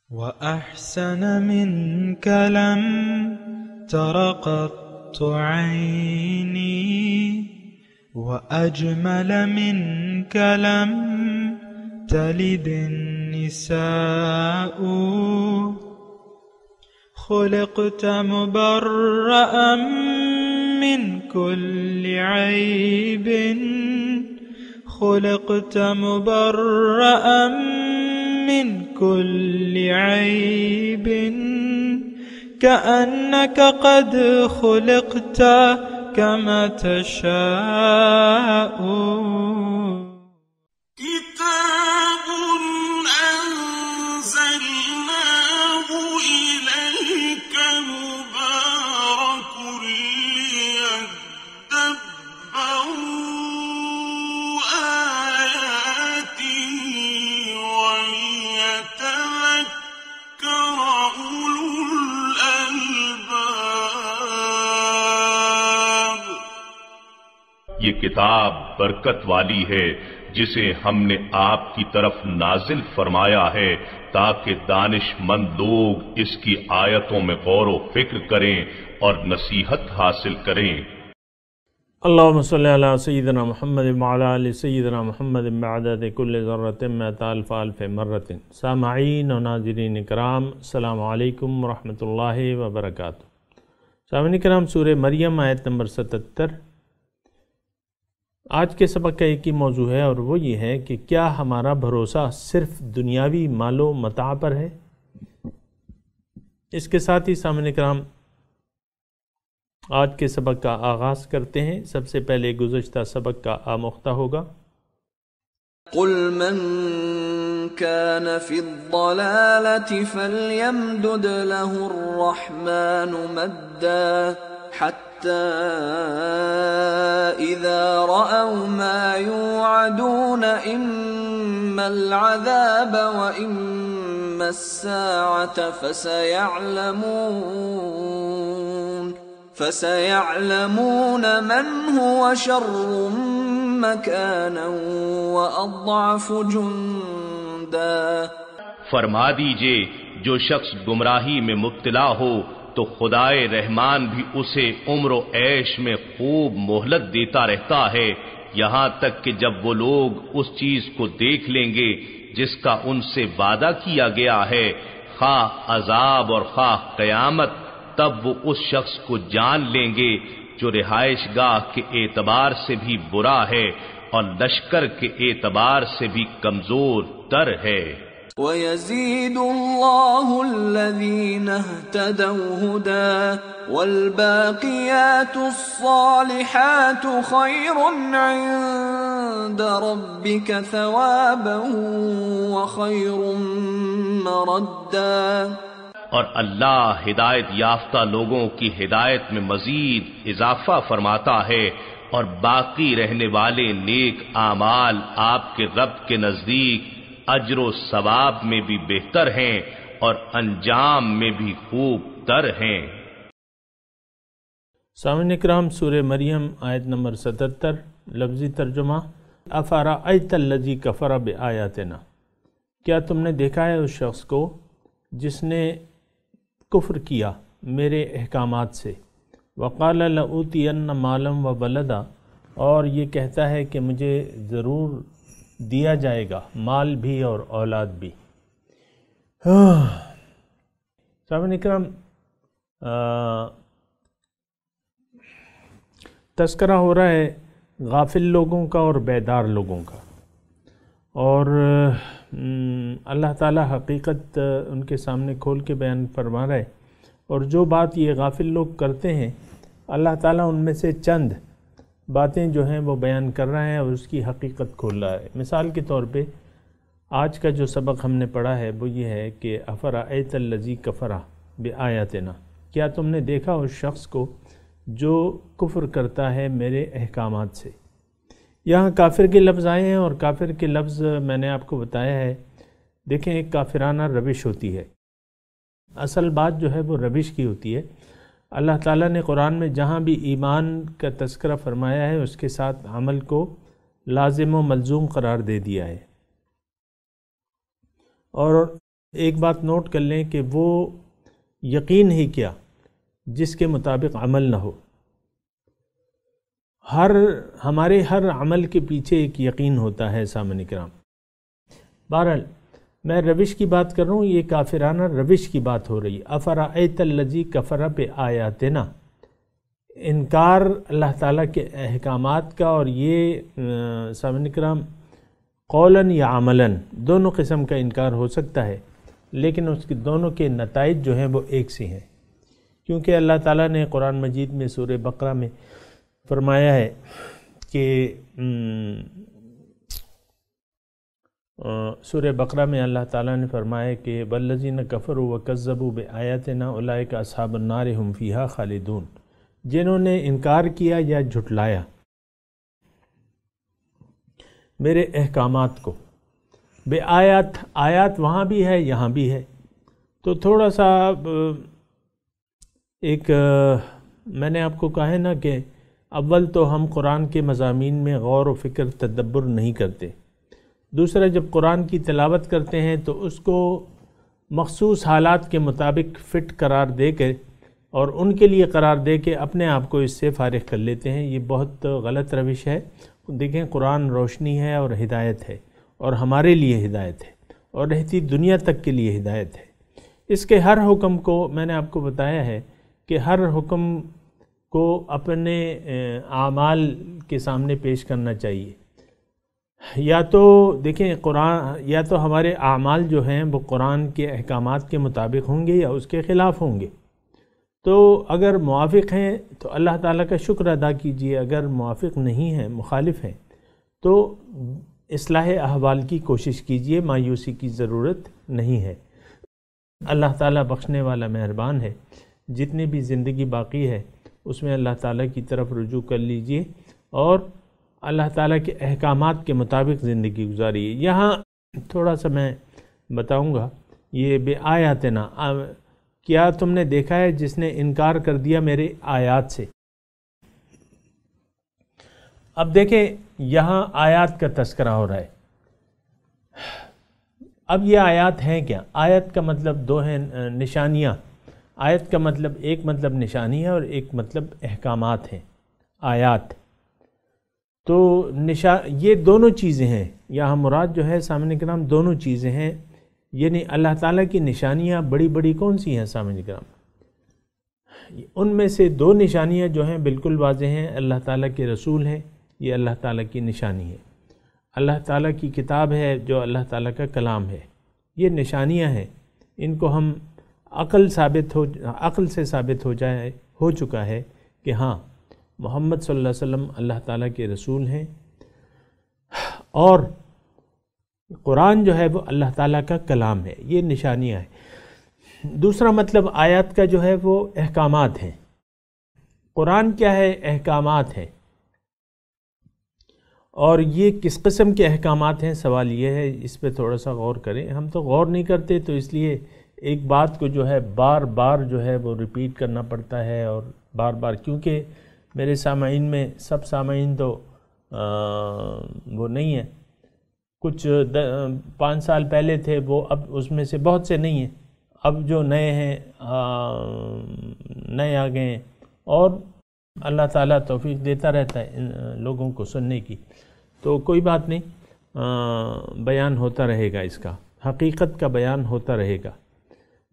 وأحسن منك لم تر قط عيني وأجمل منك لم تلد النساء خلقت مبرأ من كل عيب خلقت مبرأ من كل عيب كأنك قد خلقت كما تشاء كتاب أنزلناه إليك مبارك ليدبروا آياته وليتذكر أولو الألباب. یہ کتاب برکت والی ہے جسے ہم نے آپ کی طرف نازل فرمایا ہے تاکہ دانش مند لوگ اس کی آیتوں میں غور و فکر کریں اور نصیحت حاصل کریں. اللہم صلی علی سیدنا محمد وعلی آل سیدنا محمد بعدد کل ذرۃ مئۃ الف الف مرۃ. سامعین و ناظرین کرام، السلام علیکم ورحمۃ اللہ وبرکاتہ. سامعین کرام، سورہ مریم آیت نمبر 77. آج کے سبق کا ایک ہی موضوع ہے اور وہ یہ ہے کہ کیا ہمارا بھروسہ صرف دنیاوی مال و متاع پر ہے؟ اس کے ساتھ ہی سامعین کرام آج کے سبق کا آغاز کرتے ہیں. سب سے پہلے گزشتہ سبق کا آموختہ ہوگا. قل من كان في الضلالة فليمدد له الرحمن مدا حتى إذا رأوا ما يوعدون إما العذاب وإما الساعة فسيعلمون من هو شر مكانا وأضعف جندا. فرما دیجئے جو شخص گمراہی میں مبتلا ہو تو خدائے رحمان بھی اسے عمر و عیش میں خوب مہلت دیتا رہتا ہے یہاں تک کہ جب وہ لوگ اس چیز کو دیکھ لیں گے جس کا ان سے وعدہ کیا گیا ہے، خواہ عذاب اور خواہ قیامت، تب وہ اس شخص کو جان لیں گے جو رہائش گاہ کے اعتبار سے بھی برا ہے اور لشکر کے اعتبار سے بھی کمزور تر ہے. وَيَزِيدُ اللَّهُ الَّذِينَ اهْتَدَوْا هُدًى وَالْبَاقِيَاتُ الصَّالِحَاتُ خَيْرٌ عِندَ رَبِّكَ ثَوَابًا وَخَيْرٌ مَّرَدًّا. اور اللہ ہدایت یافتہ لوگوں کی ہدایت میں مزید اضافہ فرماتا ہے اور باقی رہنے والے نیک اعمال آپ کے رب کے نزدیک اجر و ثواب میں بھی بہتر ہیں اور انجام میں بھی خوب تر ہیں. سامعین اکرام، سورہ مریم آیت نمبر 77. لفظی ترجمہ: افرأیت الذی کفر بآیاتنا، کیا تم نے دیکھا ہے اس شخص کو جس نے کفر کیا میرے احکامات سے. وقال لأوتین مالا وولدا، اور یہ کہتا ہے کہ مجھے ضرور دیا جائے گا مال بھی اور اولاد بھی. سامعین اکرام، تذکرہ ہو رہا ہے غافل لوگوں کا اور بیدار لوگوں کا، اور اللہ تعالی حقیقت ان کے سامنے کھول کے بیان فرما رہا ہے، اور جو بات یہ غافل لوگ کرتے ہیں اللہ تعالیٰ ان میں سے چند باتیں جو ہیں وہ بیان کر رہا ہے اور اس کی حقیقت کھول رہا ہے. مثال کے طور پہ آج کا جو سبق ہم نے پڑھا ہے وہ یہ ہے کہ افرأیت الذی کفر بآیاتنا، کیا تم نے دیکھا اس شخص کو جو کفر کرتا ہے میرے احکامات سے. یہاں کافر کے لفظ آئے ہیں اور کافر کے لفظ میں نے آپ کو بتایا ہے. دیکھیں، ایک کافرانہ روش ہوتی ہے، اصل بات جو ہے وہ روش کی ہوتی ہے. اللہ تعالیٰ نے قرآن میں جہاں بھی ایمان کا تذکرہ فرمایا ہے اس کے ساتھ عمل کو لازم و ملزوم قرار دے دیا ہے، اور ایک بات نوٹ کر لیں کہ وہ یقین ہی کیا جس کے مطابق عمل نہ ہو. ہمارے ہر عمل کے پیچھے ایک یقین ہوتا ہے سامعین کرام. بہرحال میں روش کی بات کر رہا ہوں، یہ کافرانہ روش کی بات ہو رہی ہے. افرأیت الذی کفر بآیاتنا، انکار اللہ تعالیٰ کے احکامات کا، اور یہ سامعین کرام قولاً یا عملاً دونوں قسم کا انکار ہو سکتا ہے، لیکن اس کے دونوں کے نتائج جو ہیں وہ ایک سے ہیں، کیونکہ اللہ تعالیٰ نے قرآن مجید میں سورہ بقرہ میں فرمایا ہے کہ سورہ بقرہ میں اللہ تعالیٰ نے فرمایا کہ والذین کفروا وکذبوا بآیاتنا اولئک اصحاب النار هم فیہا خالدون، جنہوں نے انکار کیا یا جھٹلایا میرے احکامات کو. بے آیات وہاں بھی ہے یہاں بھی ہے، تو تھوڑا سا ایک میں نے آپ کو کہا ہے نا کہ اول تو ہم قرآن کے مضامین میں غور و فکر تدبر نہیں کرتے، دوسرا جب قرآن کی تلاوت کرتے ہیں تو اس کو مخصوص حالات کے مطابق فٹ قرار دے کے اور ان کے لیے قرار دے کے اپنے آپ کو اس سے فارغ کر لیتے ہیں. یہ بہت غلط روش ہے. دیکھیں قرآن روشنی ہے اور ہدایت ہے، اور ہمارے لیے ہدایت ہے، اور رہتی دنیا تک کے لیے ہدایت ہے. اس کے ہر حکم کو میں نے آپ کو بتایا ہے کہ ہر حکم کو اپنے اعمال کے سامنے پیش کرنا چاہیے. یا تو دیکھیں قرآن، یا تو ہمارے اعمال جو ہیں وہ قرآن کے احکامات کے مطابق ہوں گے یا اس کے خلاف ہوں گے. تو اگر موافق ہیں تو اللہ تعالیٰ کا شکر ادا کیجئے، اگر موافق نہیں ہیں، مخالف ہیں، تو اصلاح احوال کی کوشش کیجئے، مایوسی کی ضرورت نہیں ہے. اللہ تعالیٰ بخشنے والا مہربان ہے. جتنی بھی زندگی باقی ہے اس میں اللہ تعالیٰ کی طرف رجوع کر لیجئے اور اللہ تعالیٰ کے احکامات کے مطابق زندگی گزاریے. یہاں تھوڑا سا میں بتاؤں گا، یہ بے آیاتنا، کیا تم نے دیکھا ہے جس نے انکار کر دیا میرے آیات سے؟ اب دیکھیں یہاں آیات کا تذکرہ ہو رہا ہے. اب یہ آیات ہیں کیا؟ آیت کا مطلب دو ہیں، نشانیاں. آیت کا مطلب ایک مطلب نشانی ہے اور ایک مطلب احکامات ہیں. آیات تو یہ دونوں چیزیں ہیں. یہاں مراد جو ہے سامعین کرام دونوں چیزیں ہیں، یعنی اللہ تعالیٰ کی نشانیاں بڑی بڑی کون سی ہیں سامعین کرام؟ ان میں سے دو نشانیاں جو ہیں بالکل واضح ہیں. اللہ تعالیٰ کے رسول ہیں، یہ اللہ تعالیٰ کی نشانی ہے. اللہ تعالیٰ کی کتاب ہے جو اللہ تعالیٰ کا کلام ہے. یہ نشانیاں ہیں. ان کو ہم عقل سے ثابت ہو چکا ہے کہ ہاں محمد صلی اللہ علیہ وسلم اللہ تعالیٰ کے رسول ہیں، اور قرآن جو ہے وہ اللہ تعالیٰ کا کلام ہے. یہ نشانیاں ہیں. دوسرا مطلب آیات کا جو ہے وہ احکامات ہیں. قرآن کیا ہے؟ احکامات ہیں. اور یہ کس قسم کے احکامات ہیں؟ سوال یہ ہے، اس پہ تھوڑا سا غور کریں. ہم تو غور نہیں کرتے، تو اس لیے ایک بات کو جو ہے بار بار جو ہے وہ ریپیٹ کرنا پڑتا ہے، اور بار بار، کیونکہ میرے سامعین میں سب سامعین تو وہ نہیں ہیں. کچھ 5 سال پہلے تھے وہ، اب اس میں سے بہت سے نہیں ہیں. اب جو نئے ہیں نئے آ گئے ہیں، اور اللہ تعالیٰ توفیق دیتا رہتا ہے ان لوگوں کو سننے کی. تو کوئی بات نہیں، بیان ہوتا رہے گا، اس کا حقیقت کا بیان ہوتا رہے گا،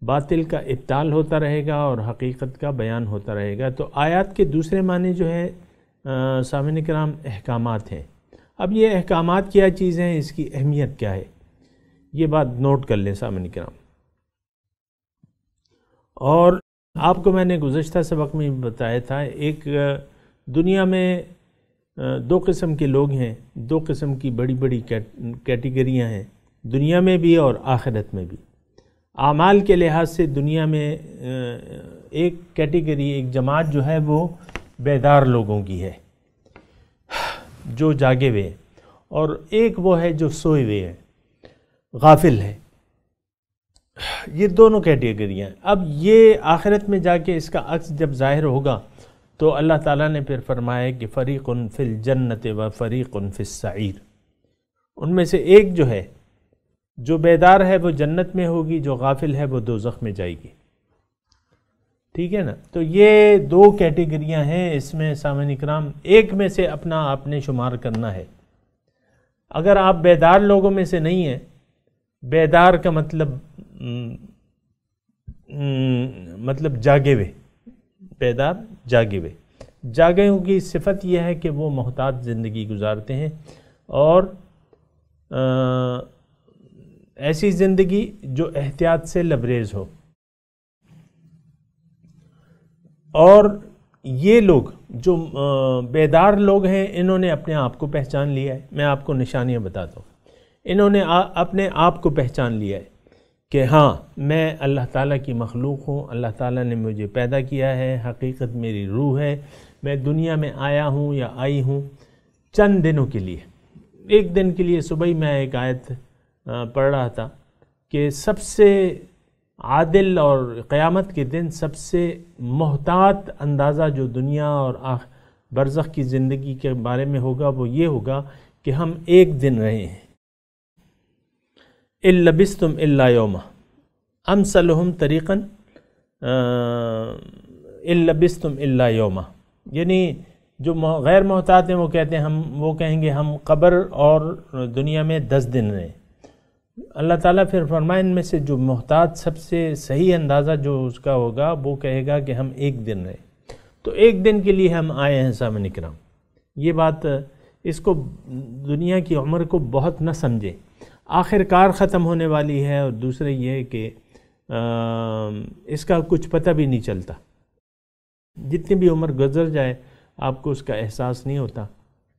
باطل کا ابطال ہوتا رہے گا اور حقیقت کا بیان ہوتا رہے گا. تو آیات کے دوسرے معنی جو ہے سامعین کرام احکامات ہیں. اب یہ احکامات کیا چیزیں ہیں، اس کی اہمیت کیا ہے، یہ بات نوٹ کر لیں سامعین کرام. اور آپ کو میں نے گزشتہ سبق میں بتایا تھا، ایک دنیا میں 2 قسم کے لوگ ہیں، 2 قسم کی بڑی بڑی کیٹیگریاں ہیں، دنیا میں بھی اور آخرت میں بھی. اعمال کے لحاظ سے دنیا میں ایک کیٹیگری، ایک جماعت جو ہے وہ بیدار لوگوں کی ہے، جو جاگے ہوئے ہیں، اور ایک وہ ہے جو سوئے ہوئے ہیں، غافل ہے. یہ دونوں کیٹیگریاں ہیں. اب یہ آخرت میں جا کے اس کا عکس جب ظاہر ہوگا تو اللہ تعالیٰ نے پھر فرمایا کہ فریق فی الجنت و فریق فی السعیر. ان میں سے ایک جو ہے جو بیدار ہے وہ جنت میں ہوگی، جو غافل ہے وہ دوزخ میں جائے گی۔ ٹھیک ہے نا؟ تو یہ دو کیٹیگریاں ہیں اس میں سامعین اکرام، ایک میں سے اپنا آپ نے شمار کرنا ہے۔ اگر آپ بیدار لوگوں میں سے نہیں ہیں، بیدار کا مطلب جاگے ہوئے، بیدار جاگے ہوئے، جاگے ہوئے کی صفت یہ ہے کہ وہ محتاط زندگی گزارتے ہیں، اور ایسی زندگی جو احتیاط سے لبریز ہو۔ اور یہ لوگ جو بیدار لوگ ہیں، انہوں نے اپنے آپ کو پہچان لیا ہے۔ میں آپ کو نشانیاں بتاتا ہوں۔ انہوں نے اپنے آپ کو پہچان لیا ہے کہ ہاں میں اللہ تعالیٰ کی مخلوق ہوں، اللہ تعالیٰ نے مجھے پیدا کیا ہے، حقیقت میری روح ہے، میں دنیا میں آیا ہوں یا آئی ہوں چند دنوں کے لیے۔ ایک دن کے لیے صبح ہی میں ایک آیت پڑھ رہا تھا کہ سب سے عادل اور قیامت کے دن سب سے محتاط اندازہ جو دنیا اور برزخ کی زندگی کے بارے میں ہوگا وہ یہ ہوگا کہ ہم ایک دن رہے ہیں۔ إِن لَبِثْتُمْ إِلَّا يَوْمًا أَمْثَلُهُمْ طَرِيقًا إِن لَبِثْتُمْ إِلَّا يَوْمًا، یعنی جو غیر محتاط ہیں وہ کہتے ہیں وہ کہیں گے ہم قبر اور دنیا میں 10 دن رہے۔ اللہ تعالیٰ پھر فرمائے ان میں سے جو محتاط سب سے صحیح اندازہ جو اس کا ہوگا وہ کہے گا کہ ہم ایک دن رہے۔ تو ایک دن کے لیے ہم آئے ہیں سامعین کرام۔ یہ بات اس کو دنیا کی عمر کو بہت نہ سمجھے، آخر کار ختم ہونے والی ہے، اور دوسرے یہ کہ اس کا کچھ پتہ بھی نہیں چلتا، جتنی بھی عمر گزر جائے آپ کو اس کا احساس نہیں ہوتا۔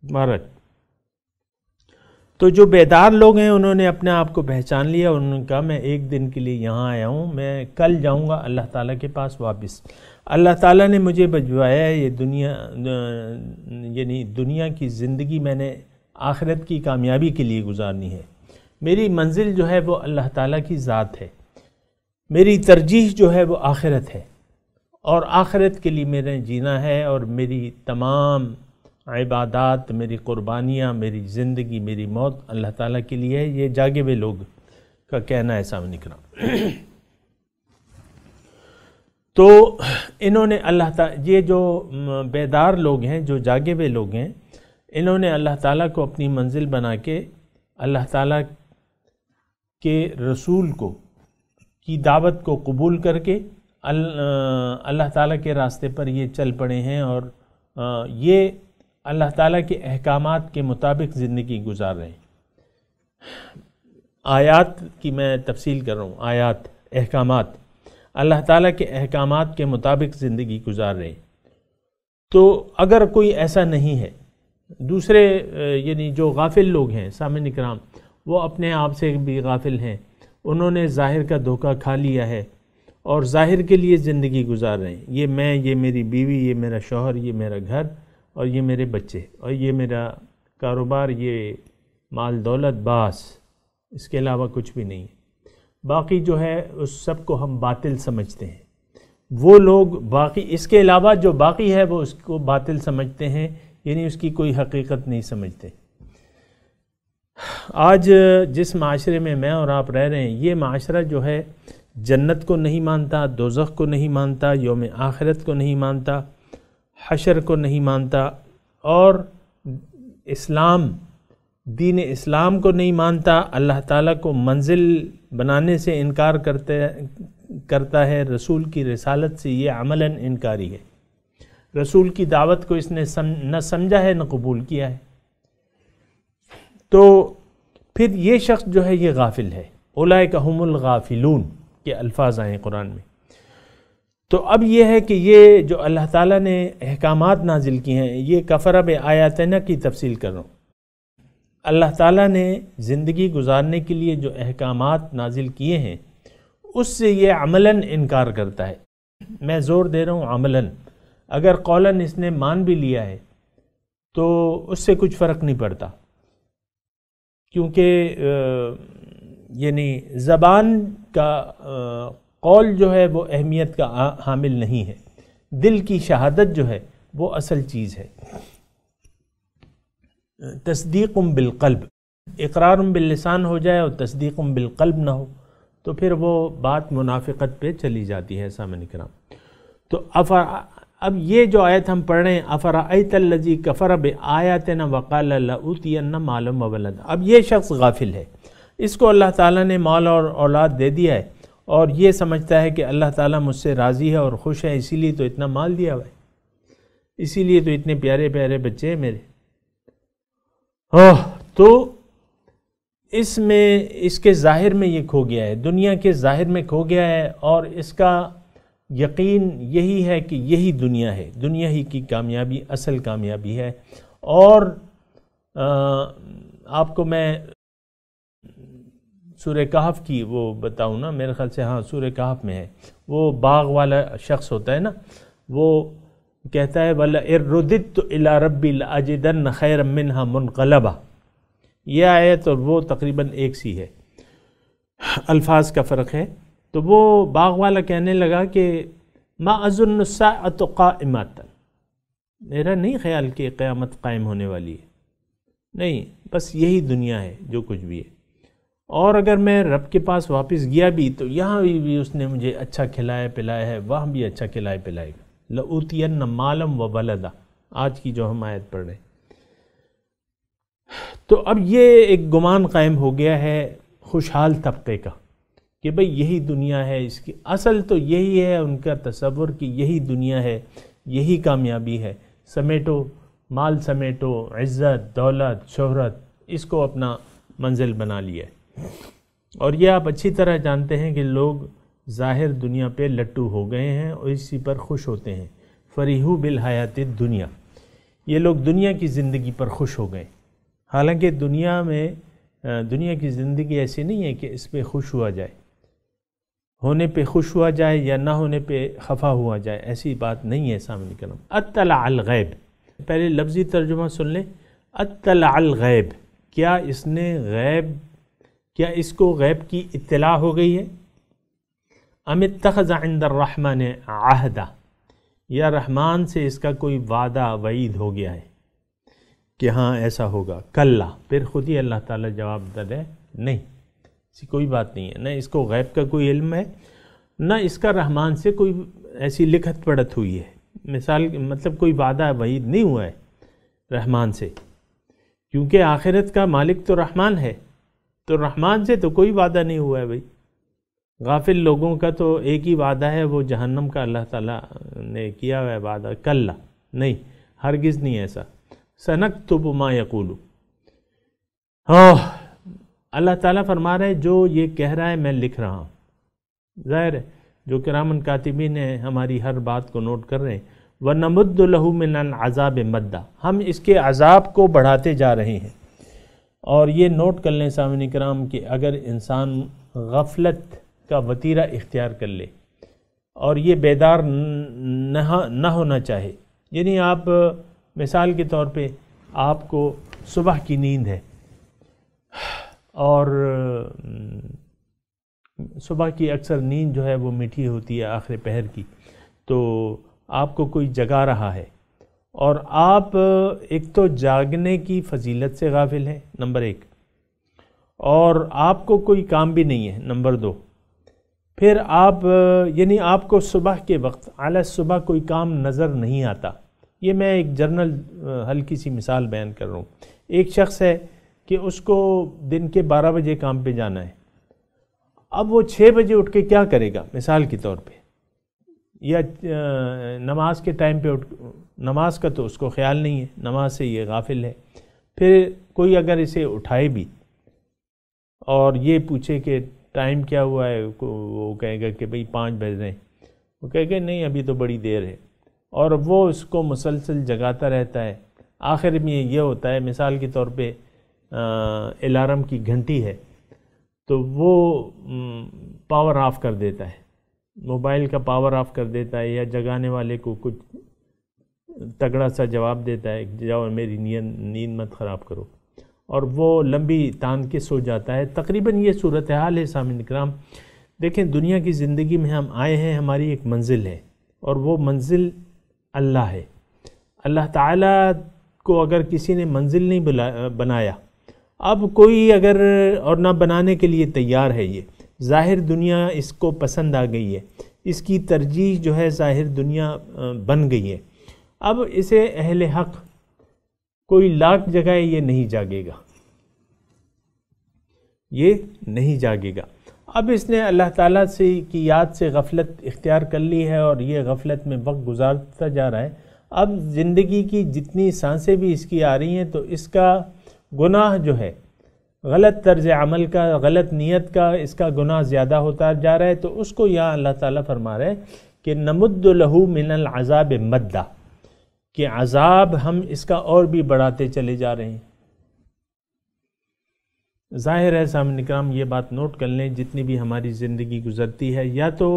بہرحال تو جو بیدار لوگ ہیں انہوں نے اپنے آپ کو پہچان لیا، اور انہوں نے کہا میں ایک دن کے لیے یہاں آیا ہوں، میں کل جاؤں گا اللہ تعالیٰ کے پاس واپس۔ اللہ تعالیٰ نے مجھے بھجوایا ہے یہ دنیا، یعنی دنیا کی زندگی میں نے آخرت کی کامیابی کے لیے گزارنی ہے۔ میری منزل جو ہے وہ اللہ تعالیٰ کی ذات ہے، میری ترجیح جو ہے وہ آخرت ہے، اور آخرت کے لیے میرے جینا ہے، اور میری تمام عبادات، میری قربانیاں، میری زندگی، میری موت اللہ تعالیٰ کے لیے ہے۔ یہ جاگے ہوئے لوگ کا کہنا ہے سامنے کرام۔ تو انہوں نے اللہ تعالیٰ، یہ جو بیدار لوگ ہیں، جو جاگے ہوئے لوگ ہیں، انہوں نے اللہ تعالیٰ کو اپنی منزل بنا کے اللہ تعالیٰ کے رسول کی دعوت کو قبول کر کے اللہ تعالیٰ کے راستے پر یہ چل پڑے ہیں، اور یہ اللہ تعالیٰ کے احکامات کے مطابق زندگی گزار رہے ہیں۔ آیات کی میں تفصیل کر رہا ہوں، آیات، احکامات، اللہ تعالیٰ کے احکامات کے مطابق زندگی گزار رہے ہیں۔ تو اگر کوئی ایسا نہیں ہے، دوسرے یعنی جو غافل لوگ ہیں سامعین کرام، وہ اپنے آپ سے بھی غافل ہیں، انہوں نے ظاہر کا دھوکہ کھا لیا ہے اور ظاہر کے لیے زندگی گزار رہے ہیں۔ یہ میں، یہ میری بیوی، یہ میرا شوہر، یہ میرا گھر، اور یہ میرے بچے، اور یہ میرا کاروبار، یہ مال دولت، باس، اس کے علاوہ کچھ بھی نہیں ہے۔ باقی جو ہے اس سب کو ہم باطل سمجھتے ہیں۔ وہ لوگ باقی، اس کے علاوہ جو باقی ہے وہ اس کو باطل سمجھتے ہیں، یعنی اس کی کوئی حقیقت نہیں سمجھتے۔ آج جس معاشرے میں میں اور آپ رہ رہے ہیں، یہ معاشرہ جو ہے جنت کو نہیں مانتا، دوزخ کو نہیں مانتا، یوم آخرت کو نہیں مانتا، حشر کو نہیں مانتا، اور اسلام، دین اسلام کو نہیں مانتا، اللہ تعالیٰ کو منزل بنانے سے انکار کرتا ہے، رسول کی رسالت سے یہ عملاً انکاری ہے۔ رسول کی دعوت کو اس نے نہ سمجھا ہے نہ قبول کیا ہے۔ تو پھر یہ شخص جو ہے یہ غافل ہے، اولئک ہم الغافلون کے الفاظ آئے قرآن میں۔ تو اب یہ ہے کہ یہ جو اللہ تعالیٰ نے احکامات نازل کیے ہیں، یہ کفر بآیاتنا کی تفصیل کر رہا ہوں۔ اللہ تعالیٰ نے زندگی گزارنے کے لیے جو احکامات نازل کیے ہیں اس سے یہ عملاً انکار کرتا ہے۔ میں زور دے رہا ہوں عملاً، اگر قولاً اس نے مان بھی لیا ہے تو اس سے کچھ فرق نہیں پڑتا، کیونکہ یعنی زبان کا قول جو ہے وہ اہمیت کا حامل نہیں ہے، دل کی شہادت جو ہے وہ اصل چیز ہے۔ تصدیق بالقلب، اقرار باللسان ہو جائے اور تصدیق بالقلب نہ ہو تو پھر وہ بات منافقت پہ چلی جاتی ہے سامعین کرام۔ تو اب یہ جو آیت ہم پڑھ رہے ہیں افرأیت الذی کفر بآیاتنا وقال لأوتین مالا وولدا، اب یہ شخص غافل ہے، اس کو اللہ تعالیٰ نے مال اور اولاد دے دیا ہے اور یہ سمجھتا ہے کہ اللہ تعالیٰ مجھ سے راضی ہے اور خوش ہے، اسی لیے تو اتنا مال دیا ہوا ہے، اسی لیے تو اتنے پیارے پیارے بچے ہیں میرے۔ تو اس میں اس کے ظاہر میں یہ کھو گیا ہے، دنیا کے ظاہر میں کھو گیا ہے، اور اس کا یقین یہی ہے کہ یہی دنیا ہے، دنیا ہی کی کامیابی اصل کامیابی ہے۔ اور آپ کو میں سورہ کہف کی وہ بتاؤں نا، میرے خیال سے ہاں سورہ کہف میں ہے، وہ باغ والا شخص ہوتا ہے نا، وہ کہتا ہے وَلَئِن رُدِدتُ إِلَىٰ رَبِّي لَأَجِدَنَّ خَيْرًا مِّنْهَا مُنْقَلَبًا، یہ آیت اور وہ تقریباً ایک سی ہے، الفاظ کا فرق ہے۔ تو وہ باغ والا کہنے لگا کہ ما اظن الساعۃ قائمۃ، میرا نہیں خیال کہ قیامت قائم ہونے والی ہے، نہیں، بس یہی دنیا ہے جو کچھ بھی ہے، اور اگر میں رب کے پاس واپس گیا بھی تو یہاں بھی اس نے مجھے اچھا کھلایا پلایا ہے، وہاں بھی اچھا کھلایا پلائے گا، لَأُوتِيَنَّ مَالًا وَوَلَدًا، آج کی جو ہم آیت پڑھ رہے ہیں۔ تو اب یہ ایک گمان قائم ہو گیا ہے خوشحال طبقے کا کہ بھئی یہی دنیا ہے، اس کی اصل تو یہی ہے، ان کا تصور کہ یہی دنیا ہے، یہی کامیابی ہے، سمیٹو مال، سمیٹو عزت، دولت، شہرت، اس کو اپنا منزل بنا لیا ہے۔ اور یہ آپ اچھی طرح جانتے ہیں کہ لوگ ظاہر دنیا پہ لٹو ہو گئے ہیں اور اسی پر خوش ہوتے ہیں، فریحو بالحیات الدنیا، یہ لوگ دنیا کی زندگی پر خوش ہو گئے، حالانکہ دنیا میں دنیا کی زندگی ایسی نہیں ہے کہ اس پہ خوش ہوا جائے، ہونے پہ خوش ہوا جائے یا نہ ہونے پہ خفا ہوا جائے، ایسی بات نہیں ہے سامنے کرام۔ اطلع الغیب، پہلے لفظی ترجمہ سن لیں، اطلع الغیب، کیا اس نے غیب، کیا اس کو غیب کی اطلاع ہو گئی ہے؟ ام اتخذ عند الرحمن عہدا، یا رحمان سے اس کا کوئی وعدہ وعید ہو گیا ہے کہ ہاں ایسا ہوگا؟ کلا، پھر خود ہی اللہ تعالیٰ جواب دے نہیں، ایسی کوئی بات نہیں ہے، نہ اس کو غیب کا کوئی علم ہے، نہ اس کا رحمان سے کوئی ایسی لکھت پڑھت ہوئی ہے، مثال مطلب کوئی وعدہ وعید نہیں ہوا ہے رحمان سے، کیونکہ آخرت کا مالک تو رحمان ہے، تو رحمان سے تو کوئی وعدہ نہیں ہوا ہے بھائی۔ غافل لوگوں کا تو ایک ہی وعدہ ہے، وہ جہنم کا اللہ تعالیٰ نے کیا ہوا ہے وعدہ، کلا، نہیں، ہرگز نہیں ایسا۔ سنکتب ما یقول، اللہ تعالیٰ فرما رہا ہے جو یہ کہہ رہا ہے میں لکھ رہا ہوں، ظاہر ہے جو کرامن کاتبین ہیں ہماری ہر بات کو نوٹ کر رہے ہیں۔ وَنَمُدُّ لَهُ مِنَ الْعَذَابِ مَدًّا، ہم اس کے عذاب کو بڑھاتے جا رہے ہیں۔ اور یہ نوٹ کر لیں سامعین کرام کہ اگر انسان غفلت کا وتیرہ اختیار کر لے اور یہ بیدار نہ ہونا چاہے، یعنی آپ مثال کے طور پہ آپ کو صبح کی نیند ہے اور صبح کی اکثر نیند جو ہے وہ میٹھی ہوتی ہے آخر پہر کی، تو آپ کو کوئی جگا رہا ہے اور آپ ایک تو جاگنے کی فضیلت سے غافل ہیں نمبر ایک، اور آپ کو کوئی کام بھی نہیں ہے نمبر دو، پھر آپ یعنی آپ کو صبح کے وقت اعلی صبح کوئی کام نظر نہیں آتا۔ یہ میں ایک جرنل ہلکی سی مثال بیان کر رہا ہوں۔ ایک شخص ہے کہ اس کو دن کے 12 بجے کام پہ جانا ہے، اب وہ 6 بجے اٹھ کے کیا کرے گا مثال کے طور پہ، یا نماز کے ٹائم پہ نماز کا تو اس کو خیال نہیں ہے، نماز سے یہ غافل ہے۔ پھر کوئی اگر اسے اٹھائے بھی اور یہ پوچھے کہ ٹائم کیا ہوا ہے، وہ کہے گا کہ بھئی 5 بج رہے ہیں، وہ کہے گا نہیں ابھی تو بڑی دیر ہے، اور وہ اس کو مسلسل جگاتا رہتا ہے۔ آخر میں یہ ہوتا ہے مثال کے طور پہ الارم کی گھنٹی ہے تو وہ پاور آف کر دیتا ہے، موبائل کا پاور آف کر دیتا ہے، یا جگانے والے کو کچھ تگڑا سا جواب دیتا ہے جاؤ میری نیند مت خراب کرو، اور وہ لمبی تان کے سو جاتا ہے۔ تقریباً یہ صورتحال ہے سامعین کرام۔ دیکھیں دنیا کی زندگی میں ہم آئے ہیں، ہماری ایک منزل ہے اور وہ منزل اللہ ہے۔ اللہ تعالیٰ کو اگر کسی نے منزل نہیں بنایا اب کوئی اگر اور نہ بنانے کے لیے تیار ہے، یہ ظاہر دنیا اس کو پسند آ گئی ہے، اس کی ترجیح جو ہے ظاہر دنیا بن گئی ہے. اب اسے اہل حق کوئی لاکھ جگہ یہ نہیں جاگے گا، یہ نہیں جاگے گا. اب اس نے اللہ تعالیٰ سے کی یاد سے غفلت اختیار کر لی ہے اور یہ غفلت میں وقت گزارتا جا رہا ہے. اب زندگی کی جتنی سانسیں بھی اس کی آ رہی ہیں تو اس کا گناہ جو ہے، غلط طرز عمل کا، غلط نیت کا، اس کا گناہ زیادہ ہوتا جا رہا ہے. تو اس کو یہاں اللہ تعالیٰ فرما رہے ہیں کہ نمد لہو من العذاب مدہ، کہ عذاب ہم اس کا اور بھی بڑھاتے چلے جا رہے ہیں. ظاہر ہے سامعین کرام یہ بات نوٹ کر لیں، جتنی بھی ہماری زندگی گزرتی ہے یا تو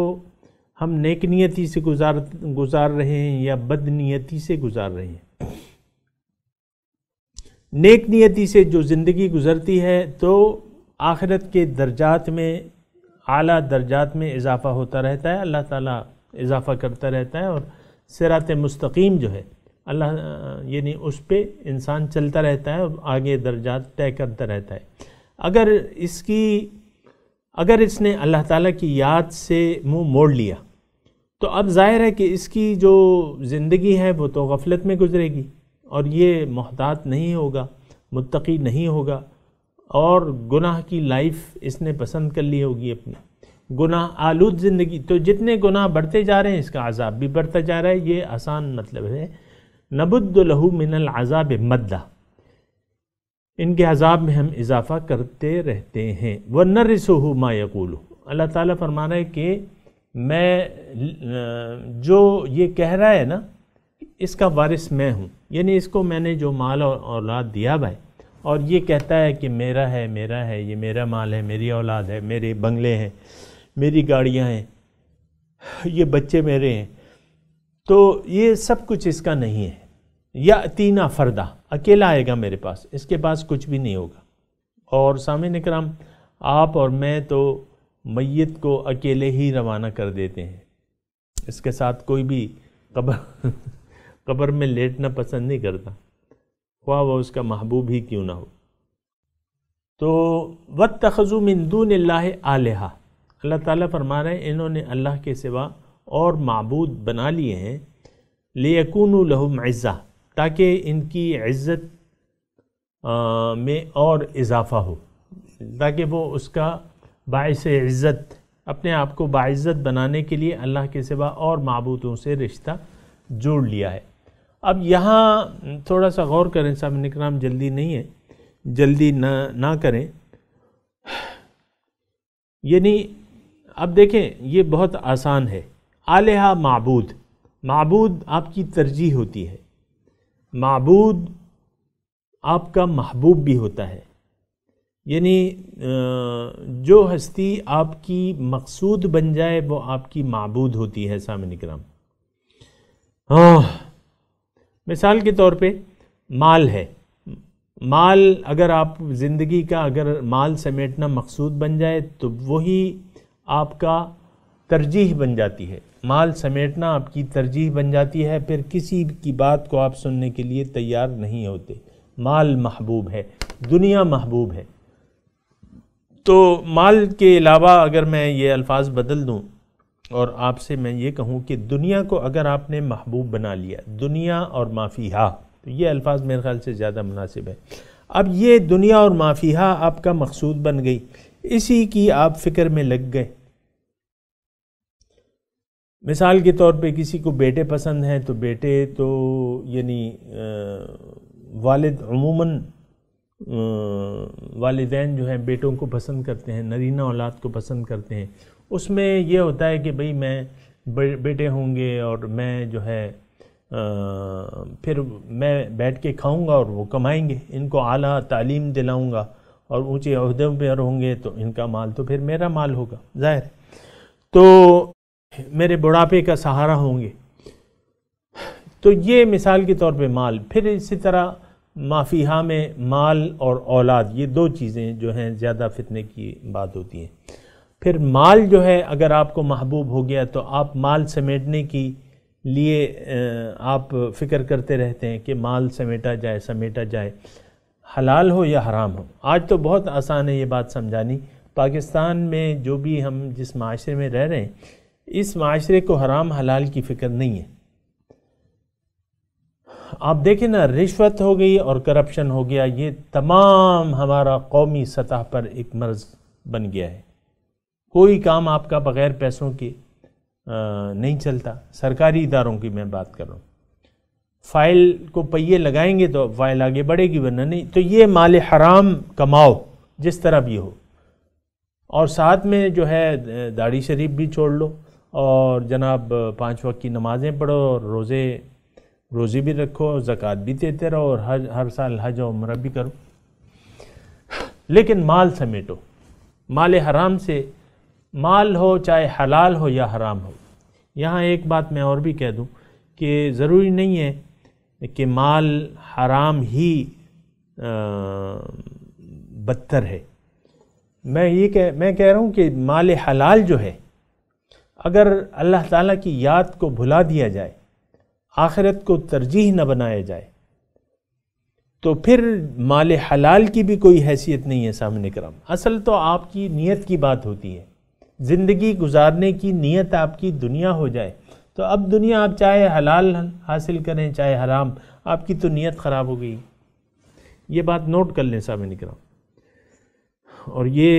ہم نیک نیتی سے گزار رہے ہیں یا بد نیتی سے گزار رہے ہیں. نیک نیتی سے جو زندگی گزرتی ہے تو آخرت کے درجات میں، اعلیٰ درجات میں اضافہ ہوتا رہتا ہے، اللہ تعالیٰ اضافہ کرتا رہتا ہے اور صراط مستقیم جو ہے اللہ یعنی اس پہ انسان چلتا رہتا ہے اور آگے درجات طے کرتا رہتا ہے. اگر اس نے اللہ تعالیٰ کی یاد سے منہ موڑ لیا تو اب ظاہر ہے کہ اس کی جو زندگی ہے وہ تو غفلت میں گزرے گی اور یہ محتاط نہیں ہوگا، متقی نہیں ہوگا، اور گناہ کی لائف اس نے پسند کر لی ہوگی، اپنی گناہ آلود زندگی. تو جتنے گناہ بڑھتے جا رہے ہیں اس کا عذاب بھی بڑھتا جا رہا ہے. یہ آسان مطلب ہے نبد لہو من العذاب مدہ، ان کے عذاب میں ہم اضافہ کرتے رہتے ہیں. وَنَرِثُهُ مَا يَقُولُ، اللہ تعالیٰ فرما رہا ہے کہ میں جو یہ کہہ رہا ہے نا اس کا وارث میں ہوں، یعنی اس کو میں نے جو مال اور اولاد دیا بھائی، اور یہ کہتا ہے کہ میرا ہے، یہ میرا مال ہے، میری اولاد ہے، میرے بنگلے ہیں، میری گاڑیاں ہیں، یہ بچے میرے ہیں، تو یہ سب کچھ اس کا نہیں ہے. یأتینا فردا، اکیلا آئے گا میرے پاس، اس کے پاس کچھ بھی نہیں ہوگا. اور سامعین اکرام، آپ اور میں تو میت کو اکیلے ہی روانہ کر دیتے ہیں، اس کے ساتھ کوئی بھی قبر میں لیٹنا پسند نہیں کرتا، خواہ وہ اس کا محبوب ہی کیوں نہ ہو. تو وَاتَّخَذُوا مِن دُونِ اللَّهِ آلِهَةً، اللہ تعالیٰ فرما رہے ہیں انہوں نے اللہ کے سوا اور معبود بنا لیے ہیں، لِيَكُونُوا لَهُمْ عِزَّةً، تاکہ ان کی عزت میں اور اضافہ ہو، تاکہ وہ اس کا باعث عزت، اپنے آپ کو باعزت بنانے کے لیے اللہ کے سوا اور معبودوں سے رشتہ جوڑ لیا ہے. اب یہاں تھوڑا سا غور کریں سامعین اکرام، جلدی نہیں ہے، جلدی نہ کریں. یعنی اب دیکھیں یہ بہت آسان ہے. آلہہ معبود، معبود آپ کی ترجیح ہوتی ہے، معبود آپ کا محبوب بھی ہوتا ہے. یعنی جو ہستی آپ کی مقصود بن جائے وہ آپ کی معبود ہوتی ہے سامعین کرام. مثال کے طور پہ مال ہے، مال اگر آپ زندگی کا اگر مال سمیٹنا مقصود بن جائے تو وہی آپ کا ترجیح بن جاتی ہے، مال سمیٹنا آپ کی ترجیح بن جاتی ہے، پھر کسی کی بات کو آپ سننے کے لیے تیار نہیں ہوتے. مال محبوب ہے، دنیا محبوب ہے. تو مال کے علاوہ اگر میں یہ الفاظ بدل دوں اور آپ سے میں یہ کہوں کہ دنیا کو اگر آپ نے محبوب بنا لیا، دنیا اور ما فیہا، تو یہ الفاظ میرے خیال سے زیادہ مناسب ہے. اب یہ دنیا اور ما فیہا آپ کا مقصود بن گئی، اسی کی آپ فکر میں لگ گئے. مثال کے طور پہ کسی کو بیٹے پسند ہیں تو بیٹے تو یعنی والد عموماً والدین جو ہیں بیٹوں کو پسند کرتے ہیں، نرینہ اولاد کو پسند کرتے ہیں. اس میں یہ ہوتا ہے کہ بھئی میں بیٹے ہوں گے اور میں جو ہے پھر میں بیٹھ کے کھاؤں گا اور وہ کمائیں گے، ان کو اعلیٰ تعلیم دلاؤں گا اور اونچے عہدوں پہ ہوں گے تو ان کا مال تو پھر میرا مال ہوگا ظاہر. تو میرے بڑھاپے کا سہارا ہوں گے. تو یہ مثال کے طور پہ مال. پھر اسی طرح ما فیہا میں مال اور اولاد، یہ دو چیزیں جو ہیں زیادہ فتنے کی بات ہوتی ہیں. پھر مال جو ہے اگر آپ کو محبوب ہو گیا تو آپ مال سمیٹنے کی لیے آپ فکر کرتے رہتے ہیں کہ مال سمیٹا جائے. حلال ہو یا حرام ہو. آج تو بہت آسان ہے یہ بات سمجھانی. پاکستان میں جو بھی ہم جس معاشرے میں رہ رہے ہیں اس معاشرے کو حرام حلال کی فکر نہیں ہے. آپ دیکھیں نا، رشوت ہو گئی اور کرپشن ہو گیا، یہ تمام ہمارا قومی سطح پر ایک مرض بن گیا ہے. کوئی کام آپ کا بغیر پیسوں کے نہیں چلتا. سرکاری اداروں کی میں بات کر رہا ہوں. فائل کو پہیے لگائیں گے تو فائل آگے بڑھے گی، ورنہ نہیں. تو یہ مال حرام کماؤ جس طرح بھی ہو، اور ساتھ میں جو ہے داڑھی شریف بھی چھوڑ لو، اور جناب 5 وقت کی نمازیں پڑھو، اور روزی بھی رکھو، زکوٰۃ بھی دیتے رہو، اور ہر سال حج و عمرہ بھی کرو. لیکن مال سمیٹو. مال حرام سے، مال ہو چاہے حلال ہو یا حرام ہو. یہاں ایک بات میں اور بھی کہہ دوں کہ ضروری نہیں ہے کہ مال حرام ہی بدتر ہے. میں کہہ رہا ہوں کہ مال حلال جو ہے، اگر اللہ تعالیٰ کی یاد کو بھلا دیا جائے، آخرت کو ترجیح نہ بنایا جائے، تو پھر مال حلال کی بھی کوئی حیثیت نہیں ہے سامنے کرام. اصل تو آپ کی نیت کی بات ہوتی ہے. زندگی گزارنے کی نیت آپ کی دنیا ہو جائے تو اب دنیا آپ چاہے حلال حاصل کریں چاہے حرام، آپ کی تو نیت خراب ہو گئی. یہ بات نوٹ کر لیں سامنے کرام، اور یہ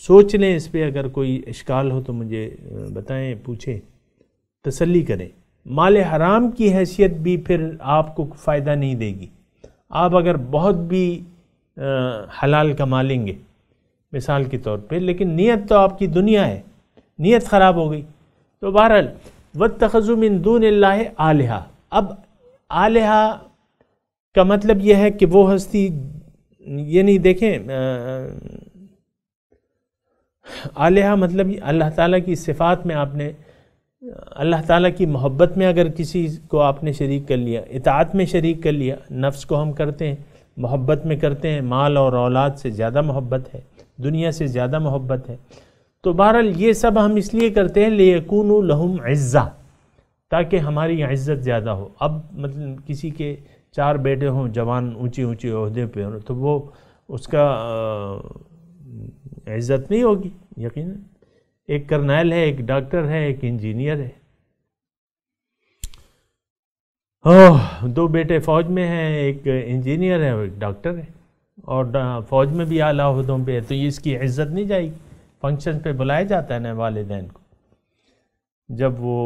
سوچ لیں اس پہ. اگر کوئی اشکال ہو تو مجھے بتائیں، پوچھیں، تسلی کریں. مال حرام کی حیثیت بھی پھر آپ کو فائدہ نہیں دے گی. آپ اگر بہت بھی حلال کما لیں گے مثال کے طور پہ، لیکن نیت تو آپ کی دنیا ہے، نیت خراب ہو گئی. تو بہرحال وَاتَّخَذُوا مِن دُونِ اللَّهِ آلِهَةً. اب آلِهَةً کا مطلب یہ ہے کہ وہ ہستی، یعنی دیکھیں آلِهَةً مطلب اللہ تعالیٰ کی صفات میں آپ نے، اللہ تعالیٰ کی محبت میں اگر کسی کو آپ نے شریک کر لیا، اطاعت میں شریک کر لیا. نفس کو ہم کرتے ہیں، محبت میں کرتے ہیں، مال اور اولاد سے زیادہ محبت ہے، دنیا سے زیادہ محبت ہے. تو بہرحال یہ سب ہم اس لیے کرتے ہیں لِيَكُونُوا لَهُمْ عِزَّةً، تاکہ ہماری عزت زیادہ ہو. اب مطلب کسی کے 4 بیٹے ہوں، جوان اونچے عہدے پہ ہوں، تو وہ اس کا عزت نہیں ہوگی یقیناً. ایک کرنیل ہے، ایک ڈاکٹر ہے، ایک انجینئر ہے. 2 بیٹے فوج میں ہیں، ایک انجینئر ہے اور ایک ڈاکٹر ہے، اور فوج میں بھی اعلیٰ عہدوں پہ ہے. تو یہ اس کی عزت نہیں جائے گی. فنکشن پہ بلایا جاتا ہے نا والدین کو، جب وہ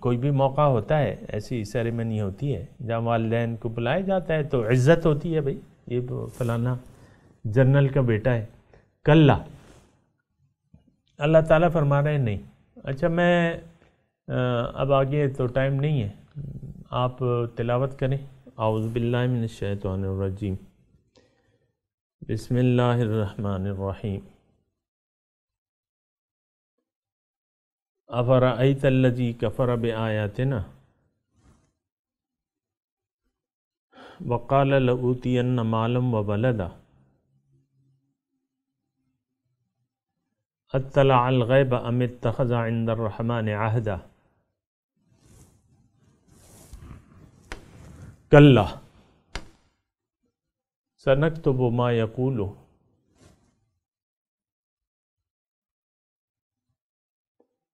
کوئی بھی موقع ہوتا ہے، ایسی سیریمنی ہوتی ہے جہاں والدین کو بلایا جاتا ہے تو عزت ہوتی ہے، بھائی یہ فلانا جنرل کا بیٹا ہے. کلا، اللہ تعالیٰ فرما رہے ہیں نہیں. اچھا میں اب آگے تو ٹائم نہیں ہے، آپ تلاوت کریں. اعوذ باللہ من الشیطان الرجیم، بسم اللہ الرحمن الرحیم. افرأیت الذی کفر بآیاتنا وقال لأوتین مالا وولدا اطلع الغیب ام اتخذ عند الرحمن عہدا. کلا سنکتب ما یقول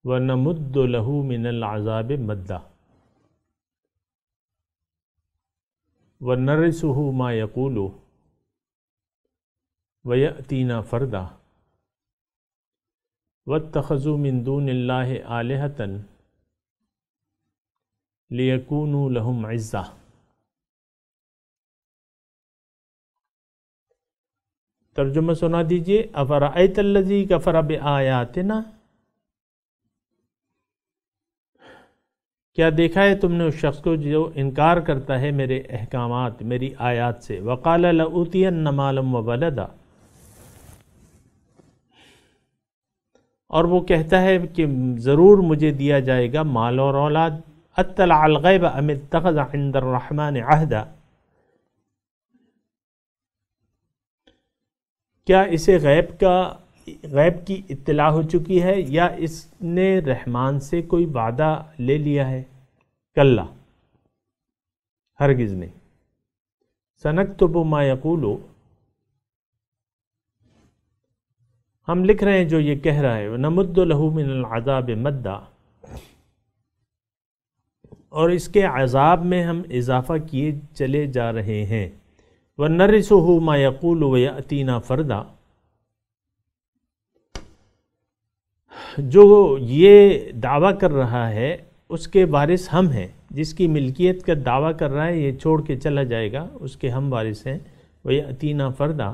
وَنَمُدُّ لَهُ مِنَ الْعَذَابِ مَدًّا وَنَرِثُهُ مَا يَقُولُ وَيَأْتِينَا فَرْدًا وَاتَّخَذُوا مِن دُونِ اللَّهِ آلِهَةً لِيَكُونُوا لَهُمْ عِزًّةً. ترجمہ سنا دیجئے. افرأیت الذی کفر بآیاتنا، کیا دیکھا ہے تم نے اس شخص کو جو انکار کرتا ہے میرے احکامات، میری آیات سے. وقال لأوتین مالا وولدا، اور وہ کہتا ہے کہ ضرور مجھے دیا جائے گا مال اور اولاد. اطلع الغیب ام اتخذ عند الرحمن عہدا، کیا اسے غیب کی اطلاع ہو چکی ہے یا اس نے رحمان سے کوئی وعدہ لے لیا ہے؟ کلا، ہرگز نہیں. سنکتب ما یقول، ہم لکھ رہے ہیں جو یہ کہہ رہا ہے، ونمد لہ من العذاب مدا، اور اس کے عذاب میں ہم اضافہ کیے چلے جا رہے ہیں، ونرثہ ما یقول ویأتینا فردا، جو یہ دعویٰ کر رہا ہے اس کے وارث ہم ہیں، جس کی ملکیت کا دعویٰ کر رہا ہے یہ چھوڑ کے چلا جائے گا، اس کے ہم وارث ہیں، ویأتینا فردا،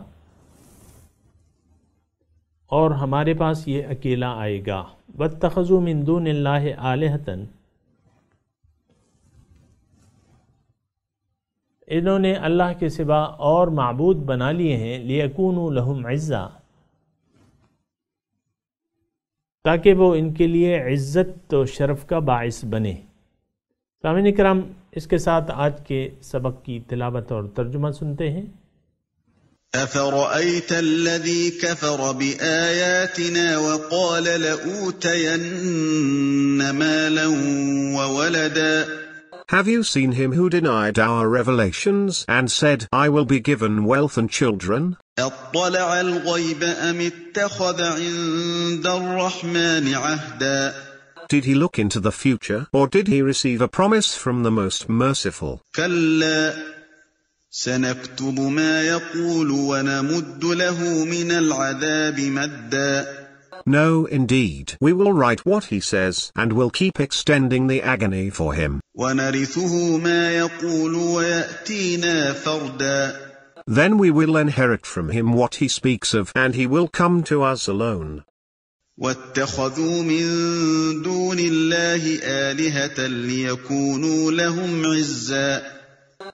اور ہمارے پاس یہ اکیلا آئے گا، واتخذوا من دون اللہ آلہۃ، انہوں نے اللہ کے سوا اور معبود بنا لیے ہیں، لیکونوا لہم عزا، تاکہ وہ ان کے لیے عزت و شرف کا باعث بنے۔ سامعین کرام، اس کے ساتھ آج کے سبق کی تلاوت اور ترجمہ سنتے ہیں۔ أَفَرَأَيْتَ الَّذِي كَفَرَ بِآيَاتِنَا وَقَالَ لَأُوتَيَنَّ مَالًا وَوَلَدًا Have you seen him who denied our revelations and said, I will be given wealth and children? أَطَّلَعَ الْغَيْبَ أَمِ اتَّخَذَ عِندَ الرَّحْمَنِ عَهْدًا Did he look into the future, or did he receive a promise from the Most Merciful? كَلَّا سَنَكْتُبُ مَا يَقُولُ وَنَمُدُّ لَهُ مِنَ الْعَذَابِ مَدًّا No, indeed, we will write what he says, and will keep extending the agony for him. وَنَرِثُهُ مَا يَقُولُ وَيَأْتِينَا فَرْدًا Then we will inherit from him what he speaks of, and he will come to us alone. وَاتَّخَذُوا مِن دُونِ اللَّهِ آلِهَةً لِيَكُونُوا لَهُمْ عِزًّا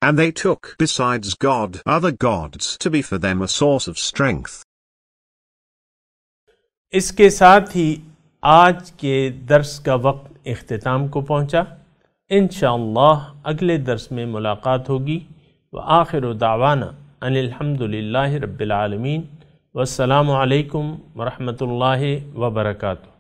And they took, besides God, other gods to be for them a source of strength. اس کے ساتھ ہی آج کے درس کا وقت اختتام کو پہنچا۔ انشاءاللہ اگلے درس میں ملاقات ہوگی۔ وآخر دعوانا ان الحمد للہ رب العالمین، والسلام علیکم ورحمۃ اللہ وبرکاتہ۔